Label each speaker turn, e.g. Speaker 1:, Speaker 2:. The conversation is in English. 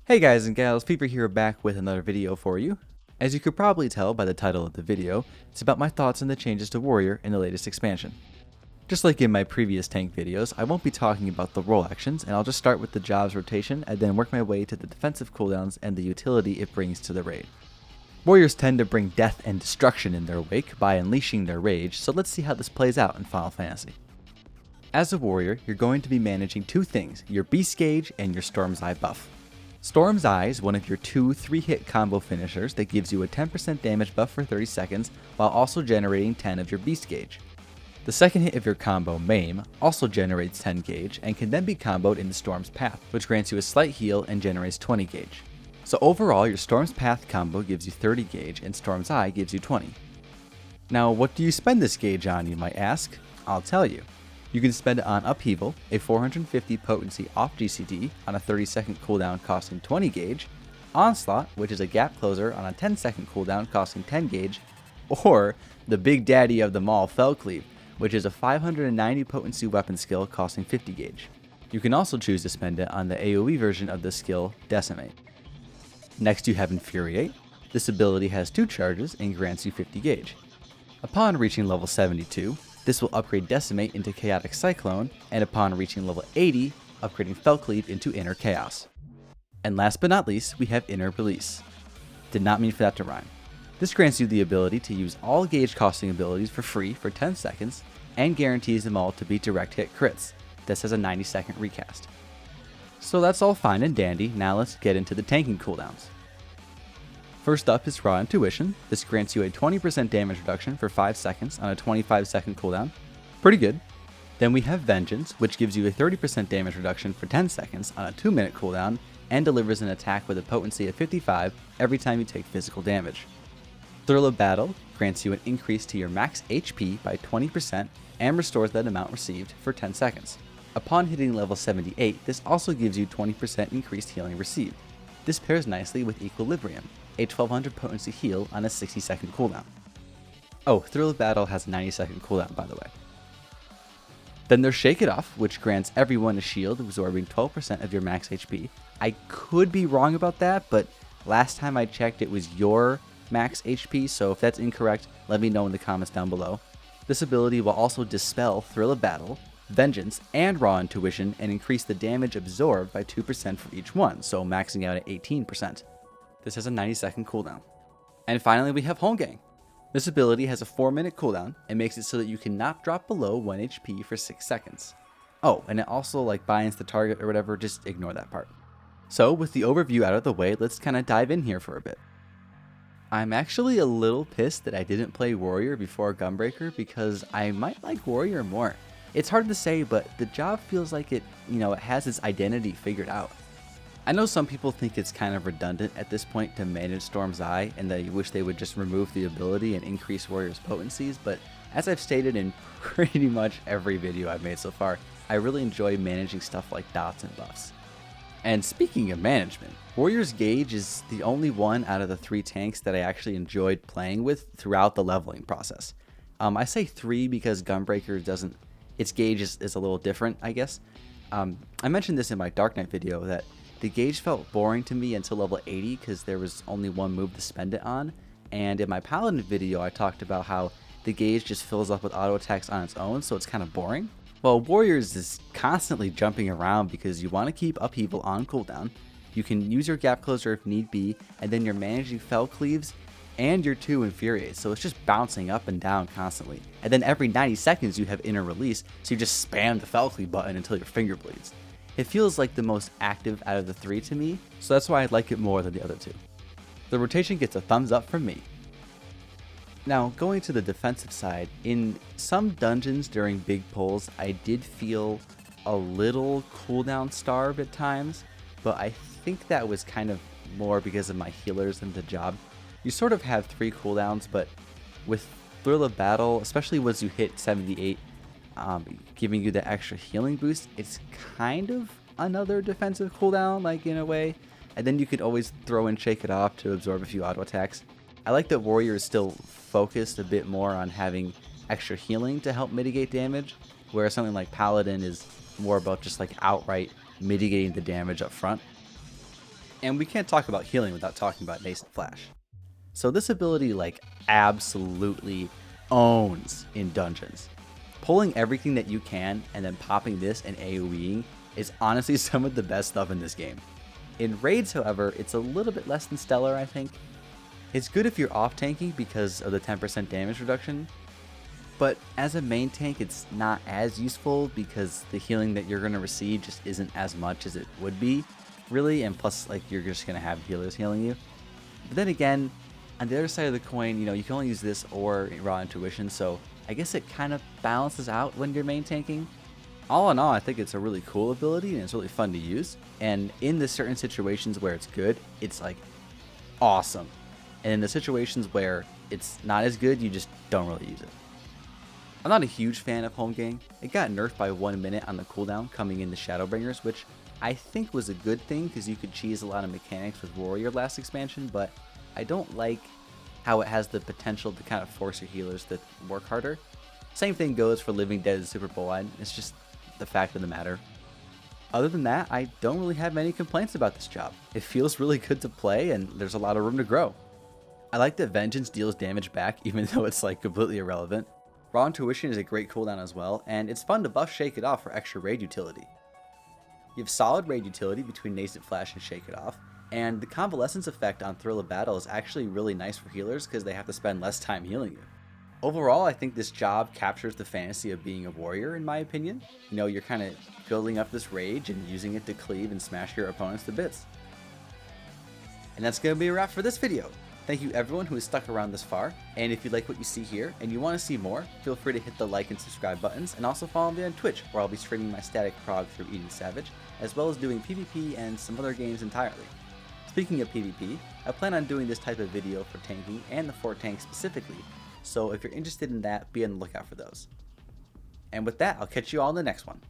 Speaker 1: Hey guys and gals, feeper here back with another video for you. As you could probably tell by the title of the video, it's about my thoughts on the changes to Warrior in the latest expansion. Just like in my previous tank videos, I won't be talking about the role actions, and I'll just start with the jobs rotation and then work my way to the defensive cooldowns and the utility it brings to the raid. Warriors tend to bring death and destruction in their wake by unleashing their rage, so let's see how this plays out in Final Fantasy. As a warrior, you're going to be managing two things, your Beast Gauge and your Storm's Eye buff. Storm's Eye is one of your 2 3-hit combo finishers that gives you a 10% damage buff for 30 seconds while also generating 10 of your Beast Gauge. The second hit of your combo, Maim, also generates 10 gauge and can then be comboed into Storm's Path, which grants you a slight heal and generates 20 gauge. So overall, your Storm's Path combo gives you 30 gauge and Storm's Eye gives you 20. Now, what do you spend this gauge on, you might ask? I'll tell you. You can spend it on Upheaval, a 450 potency off GCD on a 30-second cooldown costing 20 gauge, Onslaught, which is a gap closer on a 10-second cooldown costing 10 gauge, or the big daddy of them all, Fellcleave, which is a 590 potency weapon skill costing 50 gauge. You can also choose to spend it on the AoE version of the skill, Decimate. Next you have Infuriate. This ability has 2 charges and grants you 50 gauge. Upon reaching level 72, this will upgrade Decimate into Chaotic Cyclone, and upon reaching level 80, upgrading Fellcleave into Inner Chaos. And last but not least, we have Inner Release. Did not mean for that to rhyme. This grants you the ability to use all gauge costing abilities for free for 10 seconds, and guarantees them all to be direct hit crits. This has a 90-second recast. So that's all fine and dandy, now let's get into the tanking cooldowns. First up is Raw Intuition. This grants you a 20% damage reduction for 5 seconds on a 25-second cooldown. Pretty good. Then we have Vengeance, which gives you a 30% damage reduction for 10 seconds on a 2-minute cooldown and delivers an attack with a potency of 55 every time you take physical damage. Thrill of Battle grants you an increase to your max HP by 20% and restores that amount received for 10 seconds. Upon hitting level 78, this also gives you 20% increased healing received. This pairs nicely with Equilibrium, a 1200 potency heal on a 60-second cooldown. Oh, Thrill of Battle has a 90-second cooldown, by the way. Then there's Shake It Off, which grants everyone a shield, absorbing 12% of your max HP. I could be wrong about that, but last time I checked it was your max HP, so if that's incorrect, let me know in the comments down below. This ability will also dispel Thrill of Battle, Vengeance, and Raw Intuition, and increase the damage absorbed by 2% for each one, so maxing out at 18%. This has a 90-second cooldown. And finally we have Holmgang. This ability has a 4-minute cooldown and makes it so that you cannot drop below 1 HP for 6 seconds. Oh, and it also binds the target or whatever, just ignore that part. So with the overview out of the way, let's kind of dive in here for a bit. I'm actually a little pissed that I didn't play Warrior before Gunbreaker because I might like Warrior more. It's hard to say, but the job feels like it has its identity figured out. I know some people think it's kind of redundant at this point to manage Storm's Eye, and they wish they would just remove the ability and increase Warrior's potencies, but as I've stated in pretty much every video I've made so far, I really enjoy managing stuff like dots and buffs. And speaking of management, Warrior's Gauge is the only one out of the 3 tanks that I actually enjoyed playing with throughout the leveling process. I say 3 because Gunbreaker doesn't, its gauge is a little different, I guess. I mentioned this in my Dark Knight video that the gauge felt boring to me until level 80 because there was only one move to spend it on, and in my Paladin video I talked about how the gauge just fills up with auto attacks on its own, so it's kind of boring. Well, Warriors is constantly jumping around because you want to keep Upheaval on cooldown, you can use your Gap Closer if need be, and then you're managing Fellcleaves and your 2 Infuriates, so it's just bouncing up and down constantly. And then every 90 seconds you have Inner Release, so you just spam the Fellcleave button until your finger bleeds. It feels like the most active out of the 3 to me, so that's why I like it more than the other 2. The rotation gets a thumbs up from me. Now, going to the defensive side, in some dungeons during big pulls, I did feel a little cooldown starved at times, but I think that was kind of more because of my healers than the job. You sort of have 3 cooldowns, but with Thrill of Battle, especially once you hit 78, giving you the extra healing boost, it's kind of another defensive cooldown, in a way. And then you could always throw in Shake It Off to absorb a few auto attacks. I like that Warrior is still focused a bit more on having extra healing to help mitigate damage, whereas something like Paladin is more about just outright mitigating the damage up front. And we can't talk about healing without talking about Nascent Flash. So this ability like absolutely owns in dungeons. Pulling everything that you can and then popping this and AoEing is honestly some of the best stuff in this game. In raids, however, it's a little bit less than stellar, I think. It's good if you're off tanking because of the 10% damage reduction, but as a main tank it's not as useful because the healing that you're going to receive just isn't as much as it would be, really, and plus like you're just going to have healers healing you. But then again, on the other side of the coin, you can only use this or raw intuition, so I guess it kind of balances out when you're main tanking. All in all, I think it's a really cool ability and it's really fun to use, and in the certain situations where it's good, it's like awesome. And in the situations where it's not as good, you just don't really use it. I'm not a huge fan of Home Gang. It got nerfed by 1 minute on the cooldown coming into Shadowbringers, which I think was a good thing because you could cheese a lot of mechanics with Warrior last expansion, but I don't like how it has the potential to kind of force your healers to work harder. Same thing goes for Living Dead and Super Bowline. It's just the fact of the matter. Other than that, I don't really have many complaints about this job. It feels really good to play and there's a lot of room to grow. I like that Vengeance deals damage back even though it's like completely irrelevant. Raw Intuition is a great cooldown as well, and it's fun to buff Shake It Off for extra raid utility. You have solid raid utility between Nascent Flash and Shake It Off, and the Convalescence effect on Thrill of Battle is actually really nice for healers because they have to spend less time healing you. Overall, I think this job captures the fantasy of being a warrior, in my opinion. You're kind of building up this rage and using it to cleave and smash your opponents to bits. And that's going to be a wrap for this video. Thank you everyone who has stuck around this far, and if you like what you see here and you want to see more, feel free to hit the like and subscribe buttons, and also follow me on Twitch, where I'll be streaming my static prog through Eating Savage, as well as doing PvP and some other games entirely. Speaking of PvP, I plan on doing this type of video for tanking and the Fort Tank specifically, so if you're interested in that, be on the lookout for those. And with that, I'll catch you all in the next one.